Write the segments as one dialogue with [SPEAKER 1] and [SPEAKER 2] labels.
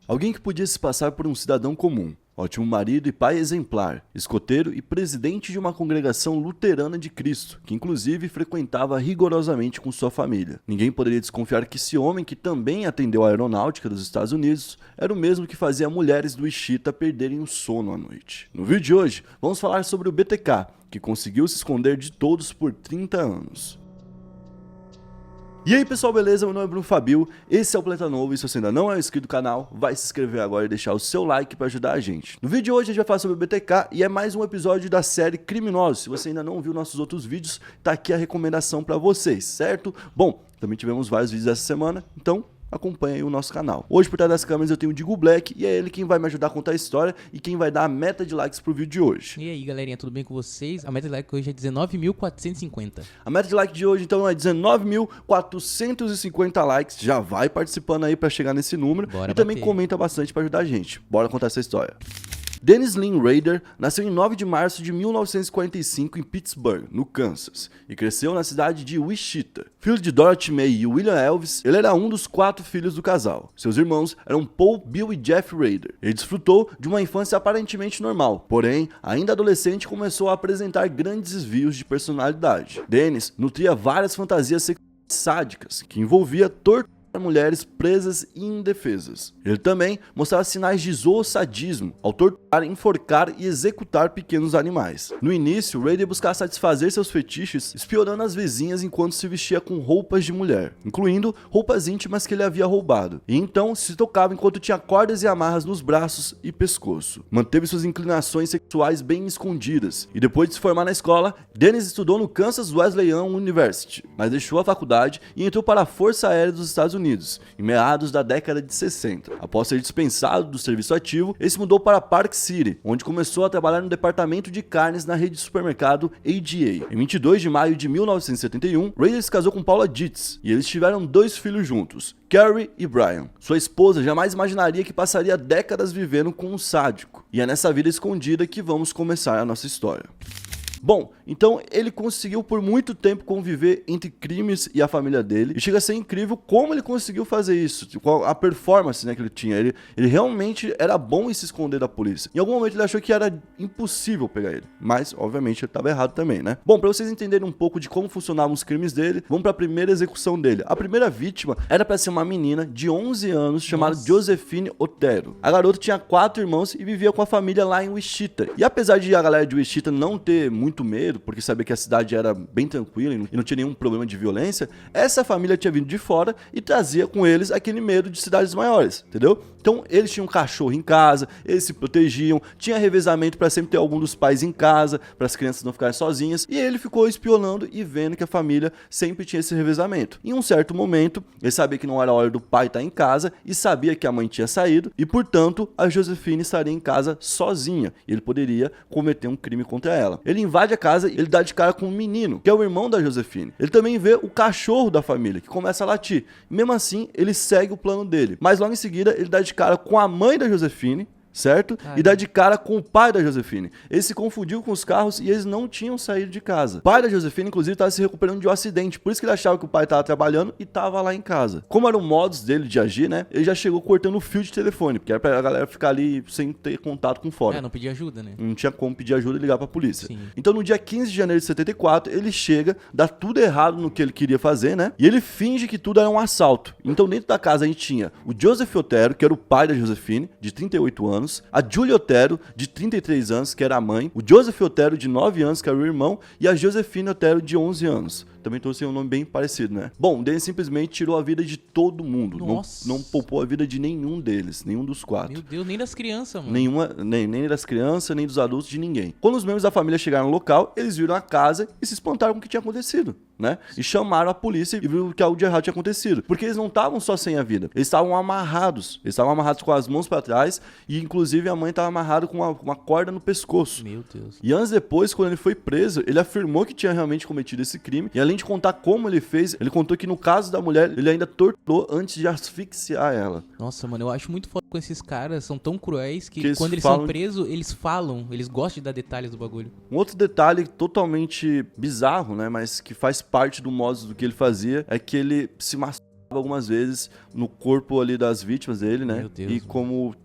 [SPEAKER 1] Alguém que podia se passar por um cidadão comum, ótimo marido e pai exemplar, escoteiro e presidente de uma congregação luterana de Cristo, que inclusive frequentava rigorosamente com sua família. Ninguém poderia desconfiar que esse homem, que também atendeu a aeronáutica dos Estados Unidos, era o mesmo que fazia mulheres do Wichita perderem o sono à noite. No vídeo de hoje, vamos falar sobre o BTK, que conseguiu se esconder de todos por 30 anos. E aí pessoal, beleza? Meu nome é Bruno Fabio, esse é o Planeta Novo e se você ainda não é inscrito no canal, vai se inscrever agora e deixar o seu like para ajudar a gente. No vídeo de hoje a gente vai falar sobre o BTK e é mais um episódio da série Criminosos. Se você ainda não viu nossos outros vídeos, tá aqui a recomendação para vocês, certo? Bom, também tivemos vários vídeos essa semana, então acompanha aí o nosso canal. Hoje por trás das câmeras eu tenho o Digo Black e é ele quem vai me ajudar a contar a história e quem vai dar a meta de likes pro vídeo de hoje.
[SPEAKER 2] E aí galerinha, tudo bem com vocês? A meta de like hoje é 19.450.
[SPEAKER 1] A meta de like de hoje então é 19.450 likes. Já vai participando aí pra chegar nesse número.
[SPEAKER 2] Bora
[SPEAKER 1] e também
[SPEAKER 2] bater.
[SPEAKER 1] comenta bastante pra ajudar a gente. Bora contar essa história. Dennis Lynn Rader nasceu em 9 de março de 1945 em Pittsburgh, no Kansas, e cresceu na cidade de Wichita. Filho de Dorothy May e William Elvis, ele era um dos 4 filhos do casal. Seus irmãos eram Paul, Bill e Jeff Rader. Ele desfrutou de uma infância aparentemente normal, porém, ainda adolescente, começou a apresentar grandes desvios de personalidade. Dennis nutria várias fantasias sexuais sádicas, que envolvia tortura mulheres presas e indefesas. Ele também mostrava sinais de zoosadismo ao torturar, enforcar e executar pequenos animais. No início, Rader buscava satisfazer seus fetiches espionando as vizinhas enquanto se vestia com roupas de mulher, incluindo roupas íntimas que ele havia roubado, e então se tocava enquanto tinha cordas e amarras nos braços e pescoço. Manteve suas inclinações sexuais bem escondidas, e depois de se formar na escola, Dennis estudou no Kansas Wesleyan University, mas deixou a faculdade e entrou para a Força Aérea dos Estados Unidos, em meados da década de 60. Após ser dispensado do serviço ativo, ele se mudou para Park City, onde começou a trabalhar no departamento de carnes na rede de supermercado ADA. Em 22 de maio de 1971, Rader se casou com Paula Dietz, e eles tiveram 2 filhos juntos, Carrie e Brian. Sua esposa jamais imaginaria que passaria décadas vivendo com um sádico, e é nessa vida escondida que vamos começar a nossa história. Bom, então ele conseguiu por muito tempo conviver entre crimes e a família dele, e chega a ser incrível como ele conseguiu fazer isso, a performance, né, que ele tinha. Ele realmente era bom em se esconder da polícia. Em algum momento ele achou que era impossível pegar ele, mas obviamente ele estava errado também, né? Bom, para vocês entenderem um pouco de como funcionavam os crimes dele, vamos para a primeira execução dele. A primeira vítima era para ser uma menina de 11 anos chamada Josephine Otero. A garota tinha 4 irmãos e vivia com a família lá em Wichita. E apesar de a galera de Wichita não ter muito medo, porque sabia que a cidade era bem tranquila e não tinha nenhum problema de violência, essa família tinha vindo de fora e trazia com eles aquele medo de cidades maiores, entendeu? Então eles tinham um cachorro em casa, eles se protegiam, tinha revezamento para sempre ter algum dos pais em casa, para as crianças não ficarem sozinhas, e ele ficou espionando e vendo que a família sempre tinha esse revezamento. Em um certo momento, ele sabia que não era hora do pai estar em casa e sabia que a mãe tinha saído e, portanto, a Josephine estaria em casa sozinha e ele poderia cometer um crime contra ela. Ele invade a casa e ele dá de cara com um menino, que é o irmão da Josephine. Ele também vê o cachorro da família, que começa a latir. Mesmo assim, ele segue o plano dele. Mas logo em seguida, ele dá de cara com a mãe da Josephine, certo? E dá de cara com o pai da Josephine. Ele se confundiu com os carros e eles não tinham saído de casa. O pai da Josephine, inclusive, estava se recuperando de um acidente, por isso que ele achava que o pai estava trabalhando e estava lá em casa. Como era o modus dele de agir, né? Ele já chegou cortando o fio de telefone, porque era pra galera ficar ali sem ter contato com fora.
[SPEAKER 2] Não pedir ajuda, né?
[SPEAKER 1] Não tinha como pedir ajuda e ligar pra polícia.
[SPEAKER 2] Sim.
[SPEAKER 1] Então no dia 15 de janeiro de 74, ele chega, dá tudo errado no que ele queria fazer, né? E ele finge que tudo era um assalto. Então dentro da casa a gente tinha o Joseph Otero, que era o pai da Josephine, de 38 anos, a Julie Otero, de 33 anos, que era a mãe, o Joseph Otero, de 9 anos, que era o irmão, e a Josephine Otero, de 11 anos. Também trouxe um nome bem parecido, né? Bom, Dennis simplesmente tirou a vida de todo mundo. Não poupou a vida de nenhum deles, nenhum dos 4.
[SPEAKER 2] Meu Deus, nem das crianças, mano.
[SPEAKER 1] Nem das crianças, nem dos adultos, de ninguém. Quando os membros da família chegaram no local, eles viram a casa e se espantaram com o que tinha acontecido, né? E chamaram a polícia e viram que algo de errado tinha acontecido. Porque eles não estavam só sem a vida, eles estavam amarrados. Eles estavam amarrados com as mãos para trás e inclusive a mãe estava amarrada com uma corda no pescoço.
[SPEAKER 2] Meu Deus.
[SPEAKER 1] E anos depois, quando ele foi preso, ele afirmou que tinha realmente cometido esse crime. E além de contar como ele fez, ele contou que no caso da mulher, ele ainda torturou antes de asfixiar ela.
[SPEAKER 2] Nossa, mano, eu acho muito foda com esses caras, são tão cruéis que
[SPEAKER 1] eles
[SPEAKER 2] quando eles
[SPEAKER 1] falam...
[SPEAKER 2] são presos, eles falam, eles gostam de dar detalhes do bagulho.
[SPEAKER 1] Um outro detalhe totalmente bizarro, né, mas que faz parte do modo do que ele fazia, é que ele se masturbava algumas vezes no corpo ali das vítimas dele, né?
[SPEAKER 2] Meu Deus,
[SPEAKER 1] e
[SPEAKER 2] mano.
[SPEAKER 1] como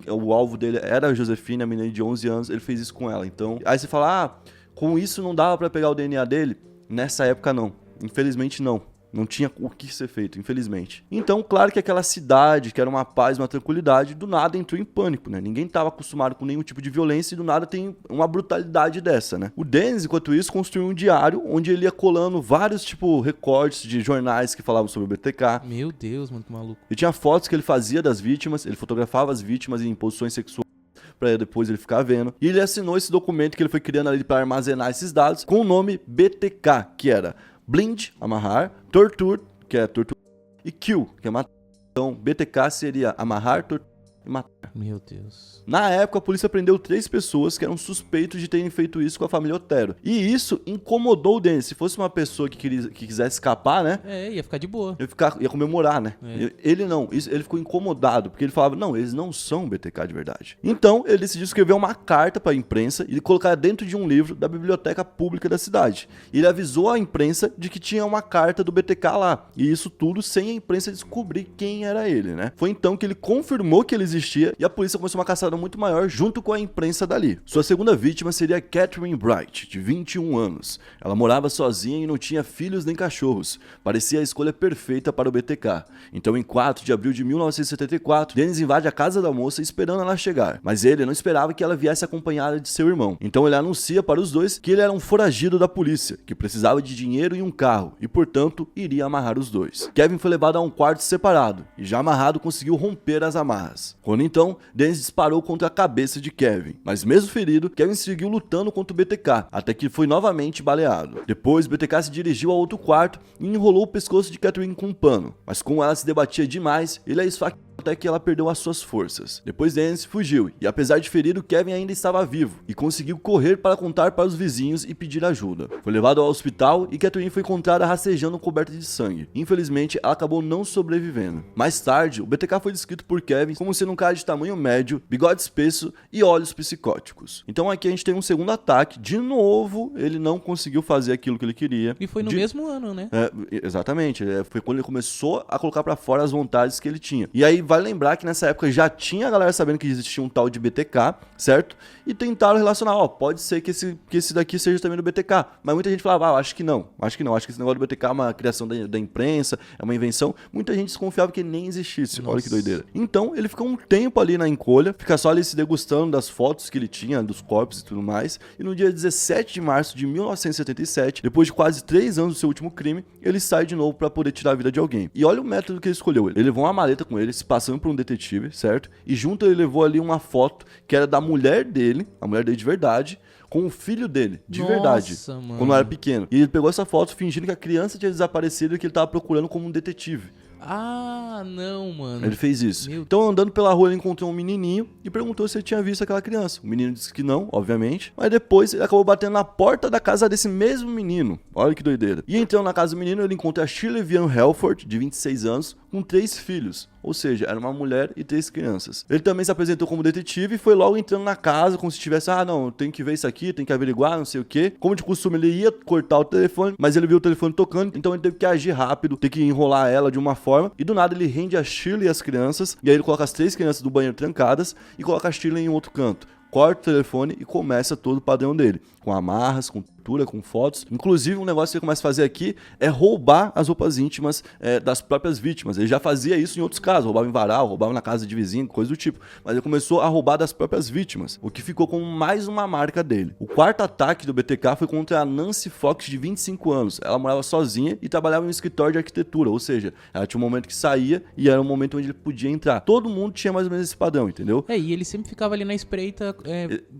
[SPEAKER 1] o alvo dele era a Josefina, a menina de 11 anos, ele fez isso com ela. Então, aí você fala, com isso não dava pra pegar o DNA dele? Nessa época não. Infelizmente não. Não tinha o que ser feito, infelizmente. Então, claro que aquela cidade, que era uma paz, uma tranquilidade, do nada entrou em pânico, né? Ninguém estava acostumado com nenhum tipo de violência e do nada tem uma brutalidade dessa, né? O Dennis, enquanto isso, construiu um diário onde ele ia colando vários, recortes de jornais que falavam sobre o BTK.
[SPEAKER 2] Meu Deus, mano, que maluco.
[SPEAKER 1] E tinha fotos que ele fazia das vítimas, ele fotografava as vítimas em posições sexuais para depois ele ficar vendo. E ele assinou esse documento que ele foi criando ali para armazenar esses dados com o nome BTK, que era Blind, amarrar, Torture, que é tortura, e Kill, que é matar. Então, BTK seria amarrar, torturar e matar.
[SPEAKER 2] Meu Deus.
[SPEAKER 1] Na época, a polícia prendeu 3 pessoas que eram suspeitos de terem feito isso com a família Otero. E isso incomodou o Dennis. Se fosse uma pessoa que quisesse escapar, né?
[SPEAKER 2] Ia ficar de boa.
[SPEAKER 1] Ia comemorar, né? Ele não. Ele ficou incomodado, porque ele falava, não, eles não são BTK de verdade. Então, ele decidiu escrever uma carta para a imprensa e colocar dentro de um livro da biblioteca pública da cidade. E ele avisou a imprensa de que tinha uma carta do BTK lá. E isso tudo sem a imprensa descobrir quem era ele, né? Foi então que ele confirmou que ele existia e a polícia começou uma caçada muito maior junto com a imprensa dali. Sua segunda vítima seria Catherine Bright, de 21 anos. Ela morava sozinha e não tinha filhos nem cachorros. Parecia a escolha perfeita para o BTK. Então, em 4 de abril de 1974, Dennis invade a casa da moça esperando ela chegar. Mas ele não esperava que ela viesse acompanhada de seu irmão. Então ele anuncia para os dois que ele era um foragido da polícia, que precisava de dinheiro e um carro, e portanto, iria amarrar os dois. Kevin foi levado a um quarto separado, e já amarrado conseguiu romper as amarras. Quando então, Dennis disparou contra a cabeça de Kevin, mas mesmo ferido, Kevin seguiu lutando contra o BTK, até que foi novamente baleado. Depois, BTK se dirigiu a outro quarto e enrolou o pescoço de Catherine com um pano, mas como ela se debatia demais, ele a esfaqueou até que ela perdeu as suas forças. Depois Dennis fugiu, e apesar de ferido, Kevin ainda estava vivo, e conseguiu correr para contar para os vizinhos e pedir ajuda. Foi levado ao hospital e Catherine foi encontrada rastejando coberta de sangue. Infelizmente, ela acabou não sobrevivendo. Mais tarde, o BTK foi descrito por Kevin como sendo um cara de tamanho médio, bigode espesso e olhos psicóticos. Então aqui a gente tem um segundo ataque. De novo, ele não conseguiu fazer aquilo que ele queria.
[SPEAKER 2] E foi no mesmo ano, né?
[SPEAKER 1] Exatamente. Foi quando ele começou a colocar pra fora as vontades que ele tinha. E aí vale lembrar que nessa época já tinha a galera sabendo que existia um tal de BTK, certo? E tentaram relacionar, pode ser que esse daqui seja também do BTK. Mas muita gente falava, acho que não. Acho que esse negócio do BTK é uma criação da imprensa, é uma invenção. Muita gente desconfiava que nem existisse. Nossa. Olha que doideira. Então, ele ficou um tempo ali na encolha, fica só ali se degustando das fotos que ele tinha, dos corpos e tudo mais. E no dia 17 de março de 1977, depois de quase 3 anos do seu último crime, ele sai de novo pra poder tirar a vida de alguém. E olha o método que ele escolheu. Ele levou uma maleta com ele, se passando por um detetive, certo? E junto ele levou ali uma foto que era da mulher dele, a mulher dele de verdade, com o filho dele, de verdade,
[SPEAKER 2] mano.
[SPEAKER 1] Quando era pequeno. E ele pegou essa foto fingindo que a criança tinha desaparecido e que ele tava procurando como um detetive.
[SPEAKER 2] Ah, não, mano.
[SPEAKER 1] Ele fez isso. Então, andando pela rua, ele encontrou um menininho e perguntou se ele tinha visto aquela criança. O menino disse que não, obviamente. Mas depois, ele acabou batendo na porta da casa desse mesmo menino. Olha que doideira. E entrando na casa do menino, ele encontra a Shirley Vian Helford, de 26 anos, com 3 filhos. Ou seja, era uma mulher e 3 crianças. Ele também se apresentou como detetive e foi logo entrando na casa, como se tivesse, não, eu tenho que ver isso aqui, tenho que averiguar, não sei o quê. Como de costume, ele ia cortar o telefone, mas ele viu o telefone tocando, então ele teve que agir rápido, ter que enrolar ela de uma forma. E do nada ele rende a Shirley e as crianças, e aí ele coloca as 3 crianças do banheiro trancadas e coloca a Shirley em outro canto. Corta o telefone e começa todo o padrão dele, com amarras, com tortura, com fotos. Inclusive, um negócio que ele começa a fazer aqui é roubar as roupas íntimas das próprias vítimas. Ele já fazia isso em outros casos, roubava em varal, roubava na casa de vizinho, coisa do tipo. Mas ele começou a roubar das próprias vítimas, o que ficou como mais uma marca dele. O quarto ataque do BTK foi contra a Nancy Fox, de 25 anos. Ela morava sozinha e trabalhava em um escritório de arquitetura, ou seja, ela tinha um momento que saía e era um momento onde ele podia entrar. Todo mundo tinha mais ou menos esse padrão, entendeu?
[SPEAKER 2] E ele sempre ficava ali na espreita.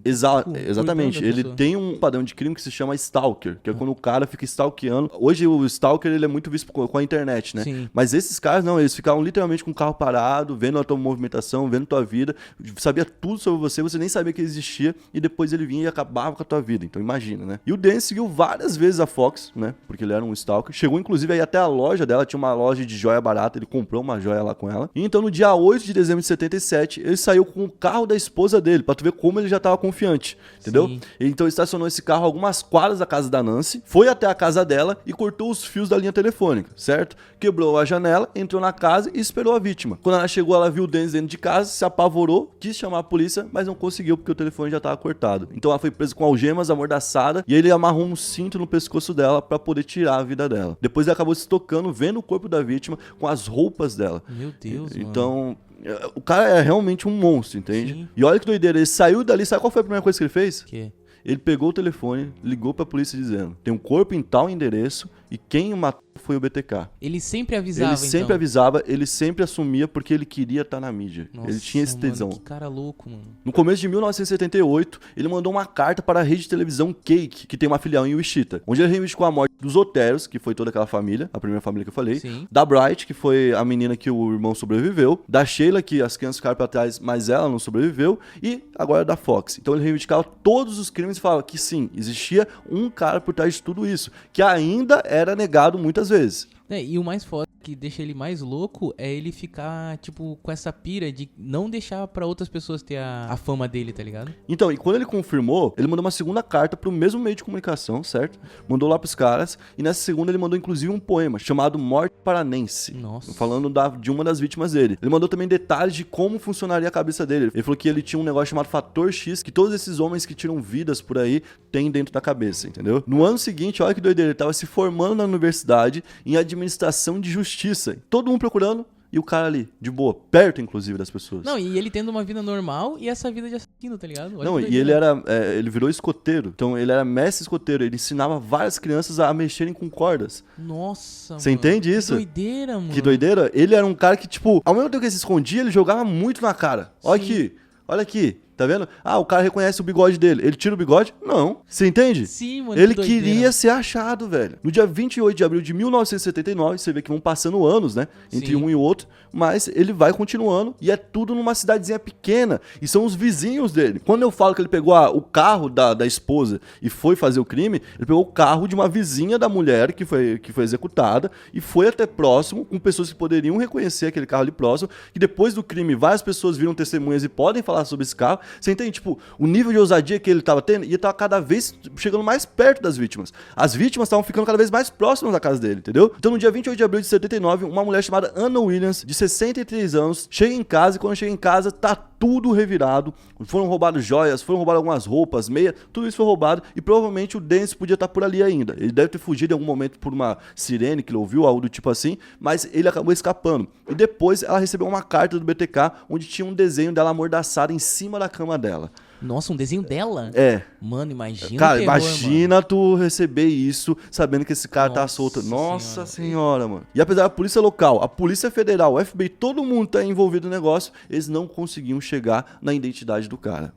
[SPEAKER 1] Exatamente. Ele tem um padrão de crime que se chama stalker, que é quando o cara fica stalkeando. Hoje o stalker ele é muito visto com a internet, né?
[SPEAKER 2] Sim.
[SPEAKER 1] Mas esses caras não, eles ficavam literalmente com o carro parado, vendo a tua movimentação, vendo a tua vida, sabia tudo sobre você nem sabia que ele existia, e depois ele vinha e acabava com a tua vida. Então imagina, né? E o Dennis seguiu várias vezes a Fox, né? Porque ele era um stalker. Chegou inclusive aí até a loja dela, tinha uma loja de joia barata, ele comprou uma joia lá com ela. E então no dia 8 de dezembro de 77, ele saiu com o carro da esposa dele, pra tu ver como ele já tava confiante, entendeu?
[SPEAKER 2] Sim.
[SPEAKER 1] Então ele estacionou esse carro algumas 4 quadras da casa da Nancy, foi até a casa dela e cortou os fios da linha telefônica, certo? Quebrou a janela, entrou na casa e esperou a vítima. Quando ela chegou, ela viu o Dennis dentro de casa, se apavorou, quis chamar a polícia, mas não conseguiu porque o telefone já estava cortado. Então ela foi presa com algemas, amordaçada, e ele amarrou um cinto no pescoço dela para poder tirar a vida dela. Depois ele acabou se tocando, vendo o corpo da vítima com as roupas dela.
[SPEAKER 2] Meu Deus, mano.
[SPEAKER 1] Então, o cara é realmente um monstro, entende?
[SPEAKER 2] Sim.
[SPEAKER 1] E olha que doideira, ele saiu dali, sabe qual foi a primeira coisa que ele fez?
[SPEAKER 2] Que?
[SPEAKER 1] Ele pegou o telefone, ligou pra polícia dizendo: tem um corpo em tal endereço e quem o matou foi o BTK.
[SPEAKER 2] Ele sempre avisava,
[SPEAKER 1] Ele sempre
[SPEAKER 2] então.
[SPEAKER 1] avisava, ele sempre assumia porque ele queria estar na mídia.
[SPEAKER 2] Nossa,
[SPEAKER 1] ele tinha esse tesão.
[SPEAKER 2] mano, que cara louco, mano.
[SPEAKER 1] No começo de 1978, ele mandou uma carta para a rede de televisão Cake, que tem uma filial em Wichita, onde ele reivindicou a morte dos Oteros, que foi toda aquela família, a primeira família que eu falei,
[SPEAKER 2] Sim.
[SPEAKER 1] da Bright, que foi a menina que o irmão sobreviveu, da Sheila, que as crianças ficaram para trás, mas ela não sobreviveu, e agora da Fox. Então ele reivindicava todos os crimes e falava que sim, existia um cara por trás de tudo isso, que ainda era negado muitas vezes.
[SPEAKER 2] E o mais foda que deixa ele mais louco é ele ficar, tipo, com essa pira de não deixar pra outras pessoas ter a fama dele, tá ligado?
[SPEAKER 1] Então, e quando ele confirmou, ele mandou uma segunda carta pro mesmo meio de comunicação, certo? Mandou lá pros caras, e nessa segunda ele mandou inclusive um poema chamado Morte para Nancy.
[SPEAKER 2] Nossa.
[SPEAKER 1] Falando de uma das vítimas dele. Ele mandou também detalhes de como funcionaria a cabeça dele. Ele falou que ele tinha um negócio chamado Fator X, que todos esses homens que tiram vidas por aí têm dentro da cabeça, entendeu? No ano seguinte, olha que doideira, ele tava se formando na universidade em administração de justiça. Todo mundo procurando, e o cara ali, de boa, perto inclusive das pessoas.
[SPEAKER 2] Não, e ele tendo uma vida normal e essa vida de assassino, tá ligado? Olha
[SPEAKER 1] Não,
[SPEAKER 2] que
[SPEAKER 1] e
[SPEAKER 2] doideira.
[SPEAKER 1] ele virou escoteiro. Então ele era mestre escoteiro. Ele ensinava várias crianças a mexerem com cordas.
[SPEAKER 2] Nossa,
[SPEAKER 1] Você
[SPEAKER 2] mano.
[SPEAKER 1] entende isso?
[SPEAKER 2] Que doideira, mano.
[SPEAKER 1] Que doideira. Ele era um cara que, tipo, ao mesmo tempo que ele se escondia, ele jogava muito na cara. Olha
[SPEAKER 2] Sim.
[SPEAKER 1] aqui, olha aqui. Tá vendo? Ah, o cara reconhece o bigode dele. Ele tira o bigode? Não. Você entende?
[SPEAKER 2] Sim, mano.
[SPEAKER 1] Ele
[SPEAKER 2] que doideira.
[SPEAKER 1] queria ser achado, velho. No dia 28 de abril de 1979, você vê que vão passando anos, né? Entre
[SPEAKER 2] Sim.
[SPEAKER 1] um e outro. Mas ele vai continuando e é tudo numa cidadezinha pequena. E são os vizinhos dele. Quando eu falo que ele pegou o carro da esposa e foi fazer o crime, ele pegou o carro de uma vizinha da mulher que foi executada e foi até próximo, com pessoas que poderiam reconhecer aquele carro ali próximo, que depois do crime várias pessoas viram testemunhas e podem falar sobre esse carro. Você entende? Tipo, o nível de ousadia que ele tava tendo, e ele tava cada vez chegando mais perto das vítimas. As vítimas estavam ficando cada vez mais próximas da casa dele, entendeu? Então, no dia 28 de abril de 79, uma mulher chamada Anna Williams, de 63 anos, chega em casa, e quando chega em casa, tá tudo revirado. Foram roubadas joias, foram roubadas algumas roupas, meia, tudo isso foi roubado, e provavelmente o Dennis podia estar por ali ainda. Ele deve ter fugido em algum momento por uma sirene que ele ouviu, algo do tipo assim, mas ele acabou escapando. E depois ela recebeu uma carta do BTK, onde tinha um desenho dela amordaçada em cima da cama dela.
[SPEAKER 2] Nossa, um desenho dela?
[SPEAKER 1] É.
[SPEAKER 2] Mano, imagina
[SPEAKER 1] Cara,
[SPEAKER 2] o terror,
[SPEAKER 1] imagina tu receber isso sabendo que esse cara tá
[SPEAKER 2] Nossa
[SPEAKER 1] solto. Nossa
[SPEAKER 2] senhora.
[SPEAKER 1] senhora, mano. E apesar da polícia local, a polícia federal, o FBI, todo mundo tá envolvido no negócio, eles não conseguiam chegar na identidade do cara.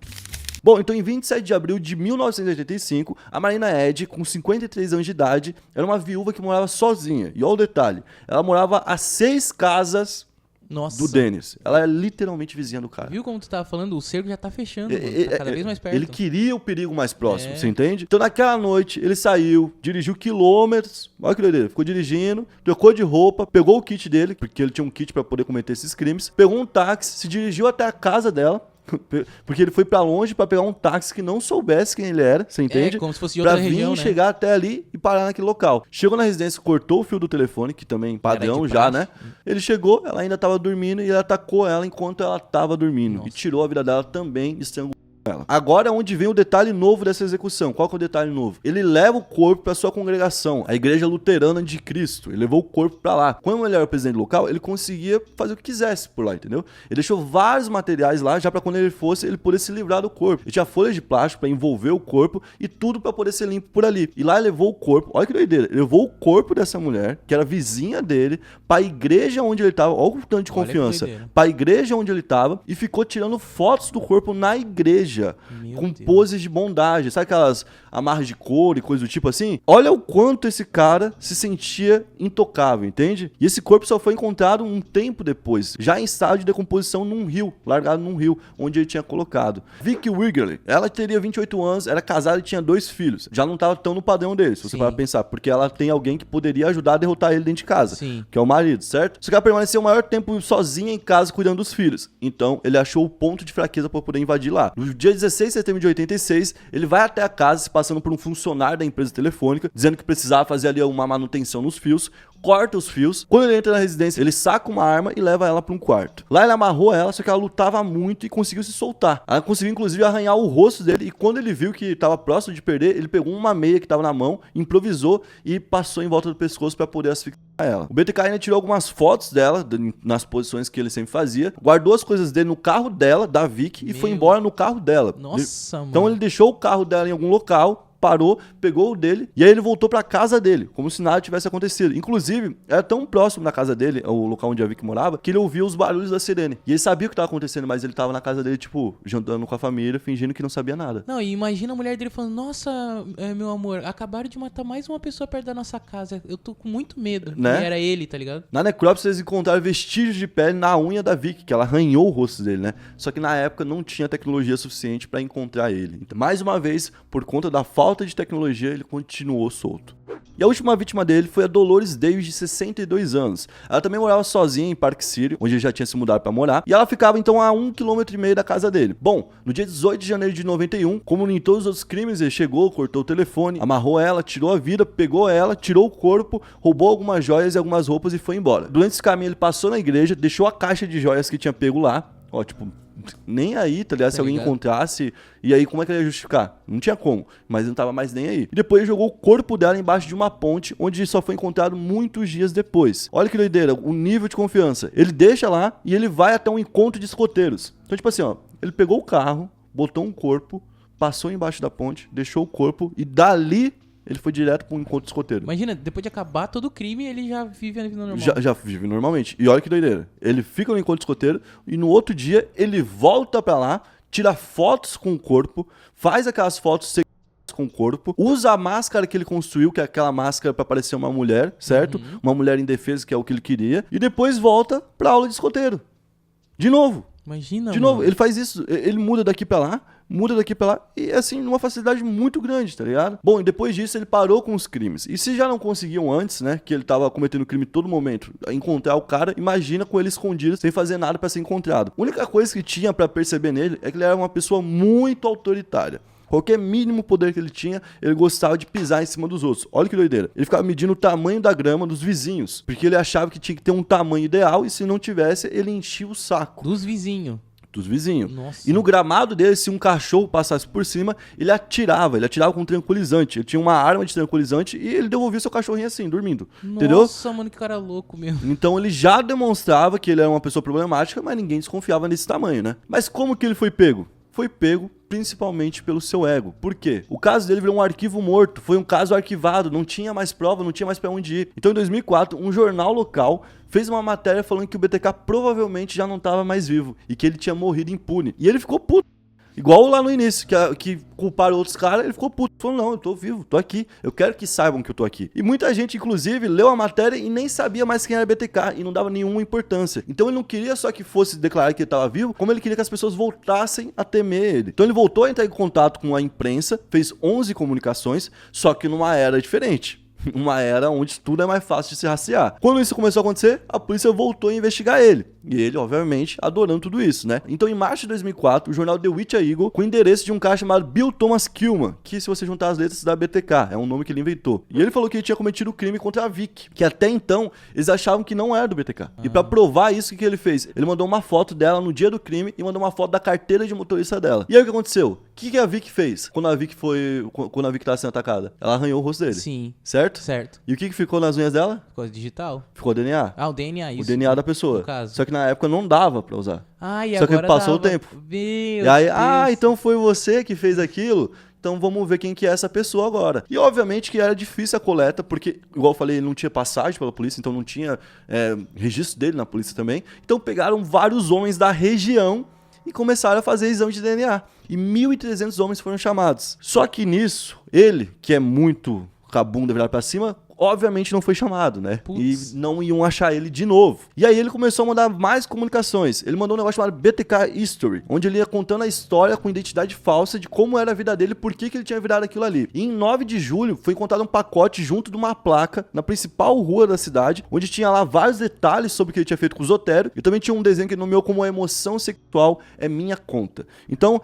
[SPEAKER 1] Bom, então em 27 de abril de 1985, a Marina Ed, com 53 anos de idade, era uma viúva que morava sozinha. E olha o detalhe, ela morava a 6 casas
[SPEAKER 2] Nossa.
[SPEAKER 1] do Dennis. Ela é literalmente vizinha do cara.
[SPEAKER 2] Viu como tu tava falando? O cerco já tá fechando, mano. Tá cada vez mais perto.
[SPEAKER 1] Ele queria o perigo mais próximo,
[SPEAKER 2] É.
[SPEAKER 1] você entende? Então naquela noite ele saiu, dirigiu quilômetros, olha que doideira, ficou dirigindo, trocou de roupa, pegou o kit dele, porque ele tinha um kit pra poder cometer esses crimes, pegou um táxi, se dirigiu até a casa dela, porque ele foi pra longe pra pegar um táxi que não soubesse quem ele era, você entende?
[SPEAKER 2] É, como se fosse de
[SPEAKER 1] pra
[SPEAKER 2] outra
[SPEAKER 1] vir
[SPEAKER 2] região, né?
[SPEAKER 1] chegar até ali e parar naquele local. Chegou na residência, cortou o fio do telefone, que também padrão
[SPEAKER 2] Era de
[SPEAKER 1] já,
[SPEAKER 2] praxe.
[SPEAKER 1] né? Ele chegou, ela ainda tava dormindo e ele atacou ela enquanto ela tava dormindo.
[SPEAKER 2] Nossa.
[SPEAKER 1] E tirou a vida dela também, estrangulou ela. Agora é onde vem o detalhe novo dessa execução. Qual que é o detalhe novo? Ele leva o corpo para sua congregação, a Igreja Luterana de Cristo. Ele levou o corpo para lá. Quando ele era o presidente local, ele conseguia fazer o que quisesse por lá, entendeu? Ele deixou vários materiais lá, já para quando ele fosse, ele poder se livrar do corpo. Ele tinha folhas de plástico para envolver o corpo e tudo para poder ser limpo por ali. E lá ele levou o corpo, olha que doideira, ele levou o corpo dessa mulher, que era vizinha dele, para a igreja onde ele tava, olha o tanto de
[SPEAKER 2] Olha que
[SPEAKER 1] confiança,
[SPEAKER 2] doideira.
[SPEAKER 1] para a igreja onde ele tava e ficou tirando fotos do corpo na igreja.
[SPEAKER 2] Meu
[SPEAKER 1] Com
[SPEAKER 2] Deus.
[SPEAKER 1] poses de bondade, sabe aquelas amarras de couro e coisa do tipo assim? Olha o quanto esse cara se sentia intocável, entende? E esse corpo só foi encontrado um tempo depois, já em estado de decomposição num rio, largado num rio, onde ele tinha colocado. Vicky Wrigley, ela teria 28 anos, era casada e tinha 2 filhos. Já não estava tão no padrão dele, se você
[SPEAKER 2] Sim.
[SPEAKER 1] parar pra pensar, porque ela tem alguém que poderia ajudar a derrotar ele dentro de casa,
[SPEAKER 2] Sim.
[SPEAKER 1] que é o marido, certo? Só que ela permaneceu o maior tempo sozinha em casa cuidando dos filhos. Então, ele achou o ponto de fraqueza para poder invadir lá. No Dia 16 de setembro de 86, ele vai até a casa, se passando por um funcionário da empresa telefônica, dizendo que precisava fazer ali uma manutenção nos fios, corta os fios. Quando ele entra na residência, ele saca uma arma e leva ela para um quarto. Lá ele amarrou ela, só que ela lutava muito e conseguiu se soltar. Ela conseguiu inclusive arranhar o rosto dele, e quando ele viu que estava próximo de perder, ele pegou uma meia que estava na mão, improvisou e passou em volta do pescoço para poder asfixiar ela. O BTK ainda tirou algumas fotos dela, nas posições que ele sempre fazia, guardou as coisas dele no carro dela, da Vicky, e foi embora no carro dela.
[SPEAKER 2] Nossa, mano.
[SPEAKER 1] Então ele deixou o carro dela em algum local, parou, pegou o dele, e aí ele voltou pra casa dele, como se nada tivesse acontecido. Inclusive, era tão próximo da casa dele, o local onde a Vicky morava, que ele ouvia os barulhos da sirene. E ele sabia o que tava acontecendo, mas ele tava na casa dele, tipo, jantando com a família, fingindo que não sabia nada.
[SPEAKER 2] Não, e imagina a mulher dele falando, nossa, meu amor, acabaram de matar mais uma pessoa perto da nossa casa, eu tô com muito medo.
[SPEAKER 1] Né?
[SPEAKER 2] E era ele, tá ligado?
[SPEAKER 1] Na necrópsia eles encontraram vestígios de pele na unha da Vicky, que ela arranhou o rosto dele, né? Só que na época não tinha tecnologia suficiente pra encontrar ele. Então, mais uma vez, por conta da falta de tecnologia, ele continuou solto. E a última vítima dele foi a Dolores Davis, de 62 anos. Ela também morava sozinha em Park City, onde ele já tinha se mudado para morar, e ela ficava então a 1,5 km da casa dele. Bom, no dia 18 de janeiro de 91, como em todos os outros crimes, ele chegou, cortou o telefone, amarrou ela, tirou a vida, pegou ela, tirou o corpo, roubou algumas joias e algumas roupas e foi embora. Durante esse caminho ele passou na igreja, deixou a caixa de joias que tinha pego lá, ó, tipo, nem aí, tá ligado? Se alguém encontrasse, e aí como é que ele ia justificar? Não tinha como, mas ele não tava mais nem aí. E depois ele jogou o corpo dela embaixo de uma ponte, onde só foi encontrado muitos dias depois. Olha que doideira, o nível de confiança. Ele deixa lá e ele vai até um encontro de escoteiros. Então, tipo assim, ó, ele pegou o carro, botou um corpo, passou embaixo da ponte, deixou o corpo e dali ele foi direto para um encontro de escoteiro.
[SPEAKER 2] Imagina, depois de acabar todo o crime, ele já vive a vida normal.
[SPEAKER 1] Já vive normalmente. E olha que doideira. Ele fica no encontro de escoteiro e no outro dia ele volta pra lá, tira fotos com o corpo, faz aquelas fotos com o corpo, usa a máscara que ele construiu, que é aquela máscara pra parecer uma mulher, certo? Uma mulher indefesa, que é o que ele queria, e depois volta pra aula de escoteiro. De novo.
[SPEAKER 2] Imagina,
[SPEAKER 1] De
[SPEAKER 2] mano.
[SPEAKER 1] novo, ele faz isso, ele muda daqui pra lá, e assim, numa facilidade muito grande, tá ligado? Bom, e depois disso ele parou com os crimes. E se já não conseguiam antes, né, que ele tava cometendo crime todo momento, encontrar o cara, imagina com ele escondido, sem fazer nada pra ser encontrado. A única coisa que tinha pra perceber nele é que ele era uma pessoa muito autoritária. Qualquer mínimo poder que ele tinha, ele gostava de pisar em cima dos outros. Olha que doideira. Ele ficava medindo o tamanho da grama dos vizinhos, porque ele achava que tinha que ter um tamanho ideal, e se não tivesse, ele enchia o saco.
[SPEAKER 2] Dos vizinhos.
[SPEAKER 1] Dos vizinhos.
[SPEAKER 2] Nossa.
[SPEAKER 1] E no gramado dele, se um cachorro passasse por cima, ele atirava com tranquilizante. Ele tinha uma arma de tranquilizante e ele devolvia seu cachorrinho assim, dormindo. Entendeu?
[SPEAKER 2] Nossa, mano, que cara louco mesmo.
[SPEAKER 1] Então ele já demonstrava que ele era uma pessoa problemática, mas ninguém desconfiava nesse tamanho, né? Mas como que ele foi pego? Foi pego principalmente pelo seu ego. Por quê? O caso dele virou um arquivo morto, foi um caso arquivado, não tinha mais prova, não tinha mais pra onde ir. Então em 2004, um jornal local fez uma matéria falando que o BTK provavelmente já não tava mais vivo e que ele tinha morrido impune. E ele ficou puto. Igual lá no início, que culparam outros caras, ele ficou puto. Falou, não, eu tô vivo, tô aqui. Eu quero que saibam que eu tô aqui. E muita gente, inclusive, leu a matéria e nem sabia mais quem era BTK e não dava nenhuma importância. Então ele não queria só que fosse declarar que ele tava vivo, como ele queria que as pessoas voltassem a temer ele. Então ele voltou a entrar em contato com a imprensa, fez 11 comunicações, só que numa era diferente. Uma era onde tudo é mais fácil de se rastrear. Quando isso começou a acontecer, a polícia voltou a investigar ele. E ele, obviamente, adorando tudo isso, né? Então, em março de 2004, o jornal The Witch Eagle, com o endereço de um cara chamado Bill Thomas Killman, que, se você juntar as letras, dá BTK, é um nome que ele inventou. E ele falou que ele tinha cometido o crime contra a Vicky, que até então, eles achavam que não era do BTK. E pra provar isso, o que ele fez? Ele mandou uma foto dela no dia do crime e mandou uma foto da carteira de motorista dela. E aí, o que aconteceu? O que a Vicky fez quando a Vicky tava sendo atacada? Ela arranhou o rosto dele.
[SPEAKER 2] Sim.
[SPEAKER 1] Certo?
[SPEAKER 2] Certo.
[SPEAKER 1] E o que ficou nas unhas dela?
[SPEAKER 2] Ficou digital.
[SPEAKER 1] Ficou o DNA.
[SPEAKER 2] Ah, o DNA, isso.
[SPEAKER 1] O DNA da pessoa.
[SPEAKER 2] No caso.
[SPEAKER 1] Só que na época não dava pra usar.
[SPEAKER 2] Ah, e
[SPEAKER 1] Só que
[SPEAKER 2] agora
[SPEAKER 1] passou
[SPEAKER 2] dava.
[SPEAKER 1] o tempo.
[SPEAKER 2] Meu
[SPEAKER 1] E aí,
[SPEAKER 2] Deus.
[SPEAKER 1] então foi você que fez aquilo? Então vamos ver quem que é essa pessoa agora. E obviamente que era difícil a coleta, porque, igual eu falei, ele não tinha passagem pela polícia, então não tinha registro dele na polícia também. Então pegaram vários homens da região e começaram a fazer exame de DNA. E 1.300 homens foram chamados. Só que nisso, ele, que é muito com a bunda virada pra cima, obviamente não foi chamado, né?
[SPEAKER 2] Putz.
[SPEAKER 1] E não iam achar ele de novo. E aí ele começou a mandar mais comunicações. Ele mandou um negócio chamado BTK History, onde ele ia contando a história com identidade falsa de como era a vida dele e por que ele tinha virado aquilo ali. E em 9 de julho foi encontrado um pacote junto de uma placa na principal rua da cidade, onde tinha lá vários detalhes sobre o que ele tinha feito com o Zotério, e também tinha um desenho que ele nomeou como a emoção sexual é minha conta. Então,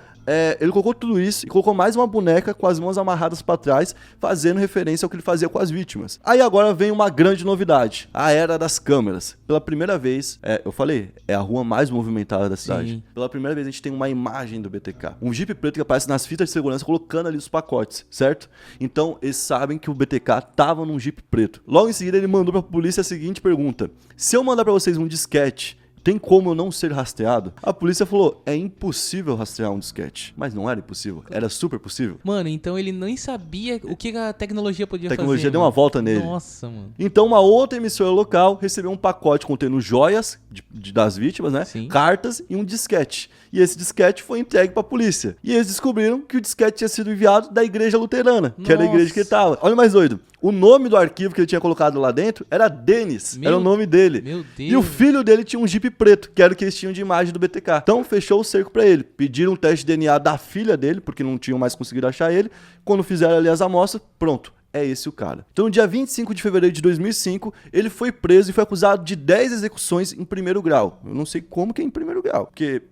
[SPEAKER 1] ele colocou tudo isso e colocou mais uma boneca com as mãos amarradas pra trás, fazendo referência ao que ele fazia com as vítimas. Aí agora vem uma grande novidade, a era das câmeras. Pela primeira vez, eu falei, é a rua mais movimentada da cidade.
[SPEAKER 2] Sim.
[SPEAKER 1] Pela primeira vez a gente tem uma imagem do BTK. Um Jeep preto que aparece nas fitas de segurança colocando ali os pacotes, certo? Então eles sabem que o BTK tava num Jeep preto. Logo em seguida ele mandou pra polícia a seguinte pergunta: se eu mandar pra vocês um disquete, tem como eu não ser rastreado? A polícia falou, é impossível rastrear um disquete. Mas não era impossível, era super possível.
[SPEAKER 2] Mano, então ele nem sabia o que a tecnologia podia
[SPEAKER 1] A tecnologia
[SPEAKER 2] fazer.
[SPEAKER 1] deu uma volta nele.
[SPEAKER 2] Nossa, mano.
[SPEAKER 1] Então uma outra emissora local recebeu um pacote contendo joias das vítimas, né?
[SPEAKER 2] Sim.
[SPEAKER 1] Cartas e um disquete. E esse disquete foi entregue pra polícia. E eles descobriram que o disquete tinha sido enviado da igreja luterana, que era a igreja que ele tava. Olha o mais doido. O nome do arquivo que ele tinha colocado lá dentro era Denis. Era o nome dele.
[SPEAKER 2] Meu Deus.
[SPEAKER 1] E o filho dele tinha um Jeep preto, que era o que eles tinham de imagem do BTK. Então fechou o cerco pra ele. Pediram um teste de DNA da filha dele, porque não tinham mais conseguido achar ele. Quando fizeram ali as amostras, pronto. É esse o cara. Então, no dia 25 de fevereiro de 2005, ele foi preso e foi acusado de 10 execuções em primeiro grau. Eu não sei como que é em primeiro grau, porque,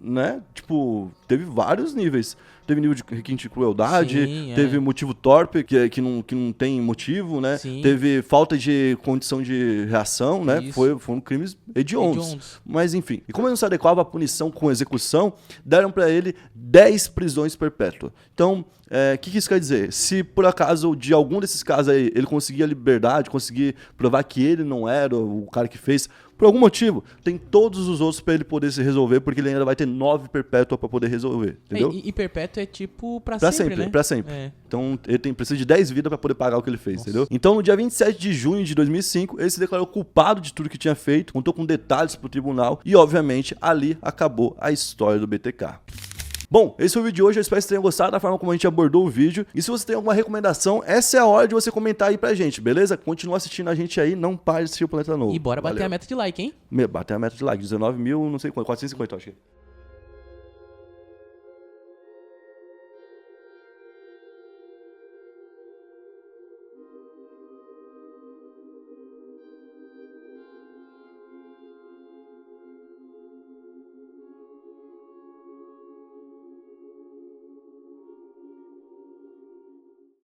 [SPEAKER 1] né, tipo, teve vários níveis. Teve nível de requinte de crueldade,
[SPEAKER 2] Sim,
[SPEAKER 1] teve motivo torpe, que não tem motivo, né?
[SPEAKER 2] Sim.
[SPEAKER 1] Teve falta de condição de reação, né?
[SPEAKER 2] Isso.
[SPEAKER 1] Foram crimes hediondos.
[SPEAKER 2] Hediondos.
[SPEAKER 1] Mas enfim, e como ele não se adequava à punição com execução, deram pra ele 10 prisões perpétuas. Então, o que isso quer dizer? Se por acaso de algum desses casos aí ele conseguir a liberdade, conseguir provar que ele não era o cara que fez, por algum motivo, tem todos os outros pra ele poder se resolver, porque ele ainda vai ter 9 perpétuas pra poder resolver, entendeu?
[SPEAKER 2] E perpétuo é tipo pra
[SPEAKER 1] Pra
[SPEAKER 2] sempre,
[SPEAKER 1] sempre,
[SPEAKER 2] né?
[SPEAKER 1] pra sempre.
[SPEAKER 2] É.
[SPEAKER 1] Então ele precisa de 10 vidas pra poder pagar o que ele fez,
[SPEAKER 2] Nossa.
[SPEAKER 1] entendeu? Então no dia 27 de junho de 2005, ele se declarou culpado de tudo que tinha feito, contou com detalhes pro tribunal e, obviamente, ali acabou a história do BTK. Bom, esse foi o vídeo de hoje, eu espero que vocês tenham gostado da forma como a gente abordou o vídeo. E se você tem alguma recomendação, essa é a hora de você comentar aí pra gente, beleza? Continua assistindo a gente aí, não pare de assistir o Planeta Novo.
[SPEAKER 2] E bora bater
[SPEAKER 1] Valeu.
[SPEAKER 2] a meta de like, hein?
[SPEAKER 1] Bater a meta de like, 19 mil, não sei quanto, 450 eu acho que.